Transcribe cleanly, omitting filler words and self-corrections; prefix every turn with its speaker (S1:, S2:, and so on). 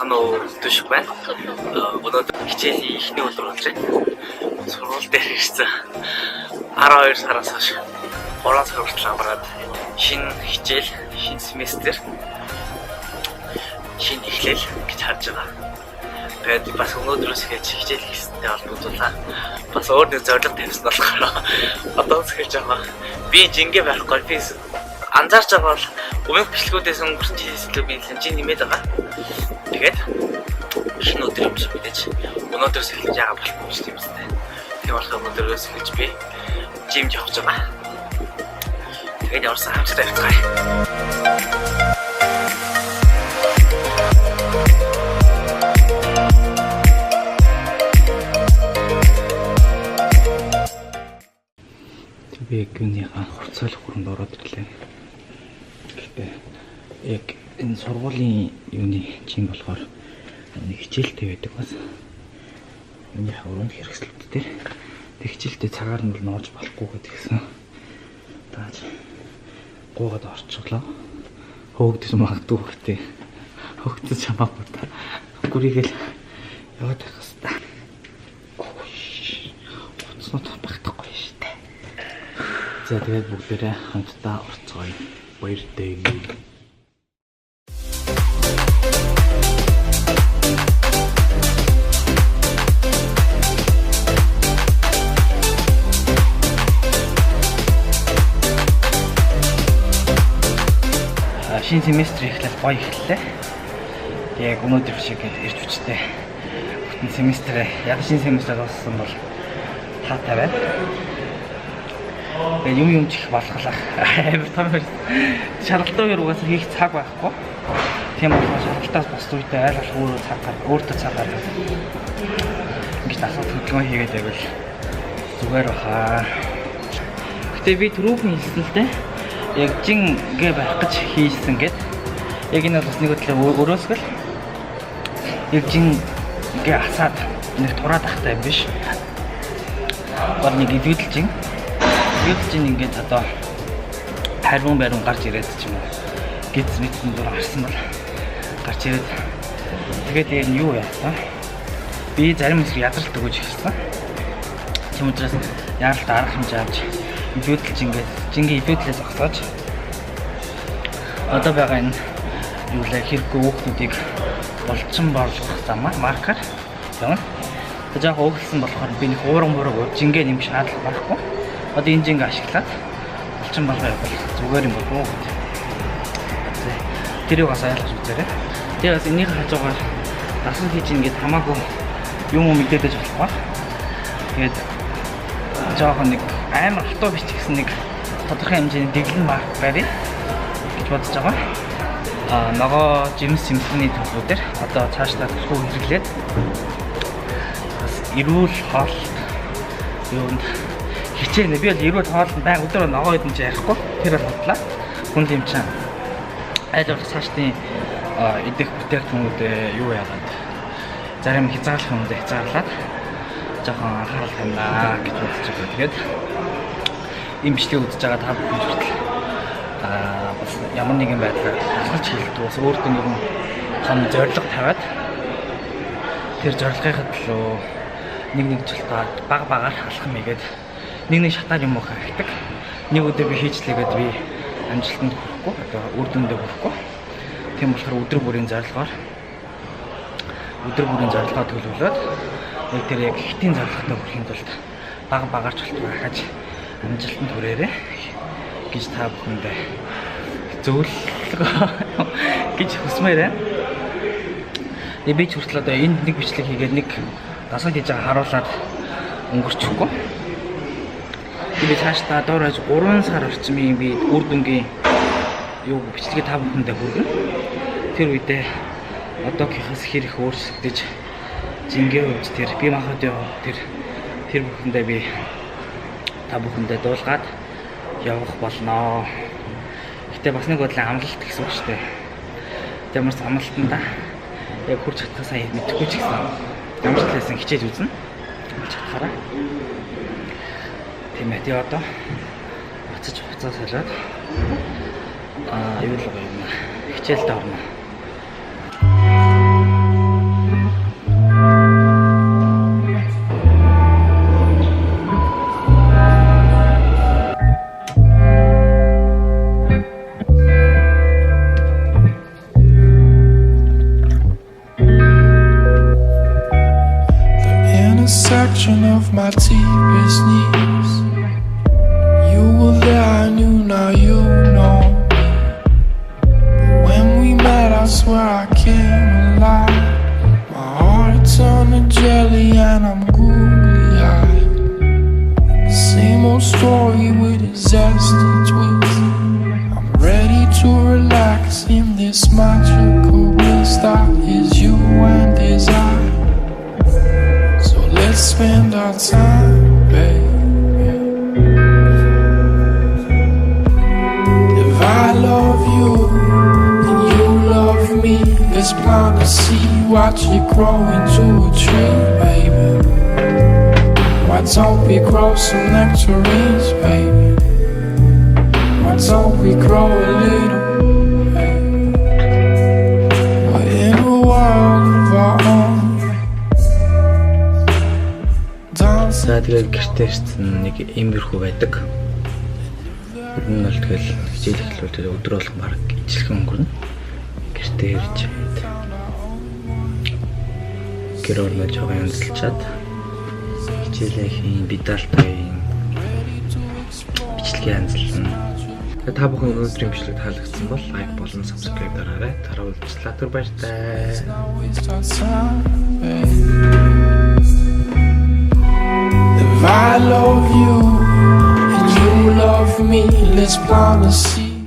S1: Сайхан өдөш байна. Өнөөдөр хичээлийн эхний өдөр болж байна. Сургууль дээр ирсэн. 12 сараас хойш 3 сар хүртэл амраад шинэ хичээл, шинэ семестр, шинэ эхлэл гэж харж байгаа. Тэгээд бас өнөөдрөөс эхэлж хичээл хийсэнтэй холбогдуулаад бас өөр нэг зорилго тавьсан болохоор одоо эхэлж байгаа. Би жингээ байхгүй би анзаарч байгаа бол өмнөх бичлэгүүдээс өнгөрсөн жилийн би хэмжээ нэмээд байгаа. Тэгээд шинэ өдөр юм шиг мэдээж өнөөдрөөс эхэлж байгаа болохгүй ч тийм үстэй. Тийм болохоор өнөөдрөөс эхэлж би жимд явж байгаа. Тэгээд явсан хамтдаа явцгаая. Би гүнийхээ хурцлах хүрээнд ороод ирлээ. Гэхдээ яг энэ сургуулийн юуны чинь болохоор нэг хичээлтэй байдаг бас. Миний хаврын хэрэгслүүд дээр тэг хичээлтэй цагаар нь нууж болохгүй гэдгийгсэн. Тааж гуугаад орчихлоо. Хөөгдөж магадгүй хөртэй. Хөөгдөж хамаагүй та. Гүрийгэл яваад байх хэвээр. Уцнууд багтахгүй шүү дээ. За тэгээд бүгдээрээ хамтдаа орцгоё. Баяртай. Шинэ семестр эхлэх гоё эхэллээ. Яг өнөөдөр шиг ирж хүчтэй. Бүтэн семестр яг шинэ семестр болсон бол хаатай байна. Тэгээд юм чих болохлах амар том шаардлагатай угаасаа хийх цаг байхгүй. Тийм болохоор шаардлагатаас бос үедээ айл болох өөртөө цаг гаргах. Ингэж асуулт хөдөлгөөн хийгээд байвал зүгээр баха. Гэтэ би түрүүхэн хэлсэн л дээ. Яг жингээ байх гэж хийсэн гэд. Яг энэ бас нэг өдлөө өрөөсгөл. Яг жингээ асаад нэг тураад ахтай юм биш. Гол нэг идвэдэл жин. Идвэдэл жин ингээд одоо харьуун байрун гарч ирээд ч юм уу. Гиз мэдсэн зур гарсан бол гарч ирээд тэгээд яг нь юу яасан? Би зарим хэсэг ядаралт өгөж эхэлсэн. Тийм учраас яаралт арга хэмжээ авч идвэдэл жингээ идвэдлээс зогсоож одоо байгаа энэ юу л хэрэггүй хүүхдүүдийг болчин борлуулах замаар маркер явна. Тэгээд яг өглсөн болохоор би нэг ууран мураг жингээ нэмэх шаардлага байхгүй. Одоо энэ жингээ ашиглаад болчин болгоо явуул зүгээр юм болов уу. Тэрийг бас ойлгож үзээрэй. Тэгээд бас энийг хажуугаар дасгал хийж ингээд хамаагүй юм мэдээж болох ба. Тэгээд жоохон нэг амар автоо биш гэсэн нэг тодорхой хэмжээний дэглэн марк барь гэж бодож байгаа. Нөгөө жимс симфоны төлөвлөдөр одоо цаашдаа төлхөө хэрэглээд бас эрүүл хоолт юунд хичээнэ би бол эрүүл хоолнд баян өдөр ногоо идэн ч ярихгүй тэр бол бодлаа. Хүн юм чинь айл болох цаашдын идэх бүтээгдэхүүнүүд юу яагаад зарим хязгаарлах юмд хязгаарлаад жоохон анхаарал тавина гэж бодож байгаа. Тэгээд ийм бичлэг үзэж байгаа та бүхэн хүртэл бас ямар нэгэн байдлаар тусгаж хэлдэг бас өөртөө нэг том зорилго тавиад тэр зорилгынхаа төлөө нэг жилдээ багаар халах мэйгээд нэг шатаар юм уу хайдаг. Нэг өдөр би хийжлээгээд би амжилтанд хүрэхгүй одоо үр дүндээ хүрэхгүй. Тийм болохоор өдөр бүрийн зорилгоор төлөвлөлөөд яг тэр яг хитийн зорилготой хүрэхин тулд багаар ч болтгоо хаж амжилтанд хүрээрэй гэж та бүхэндээ зөвлөгөө гэж хүсмээр байна. Би ч хүртэл одоо энэ нэг бичлэг хийгээд нэг дасгал хийж байгаа харуулад өнгөрчихгүй. Би цаашдаа доорож 3 сар орчмын би үр дүнгийн юу бичлэгээ та бүхэндээ хүргэнэ. Тэр үедээ одоогийнхээс хэрэг өөрчлөгдөж жингээ өгч тэр би махад тэр бүхэндээ би та бүхэндээ дуулгаад явах болно. Гэтэ бас нэг бодлоо амлалт гэсэн үг шүү дээ. Ямарс амлалтанда яг хурц чадхаасаа мэдэхгүй ч гэсэн ямар ч хэлсэн хичээж үзнэ. Чадхаараа. Тийм ээ. Тэгээ одоо буцаж хуцаа солиод юу л гоё юм. Хичээлд орно.
S2: dearest needs. You were there, I knew, now you know. When we met, I swear I came alive. My heart turned to jelly and I'm googly-eyed. Same old story with a zesty twist. I'm ready to relax in this magical bliss that is you and is I. So let's spend our time, baby. If I love you and you love me, let's plant a seed, watch it grow into a tree, baby. Why don't we grow some nectarines, baby? Why don't we grow a little, baby? We're in a world of our own.
S1: За тэгээд гэртээ нэг иймэрхүү байдаг. Энэ бол тэгэл хичээл эхлүүл тэр өдөр болгон баг ижилхэн өнгөрнө. Гэртээ ирж гэр орноо жоохон янзлчаад хичээлээ хийн, бидалтай бичлэгээ янзлна. Та бүхэн өнөөдрийн бичлэг таалагдсан бол лайк болон subscribe дараарай. Тараа уулзлаа түр баяртай.
S2: If I love you and you love me, let's plant a seed.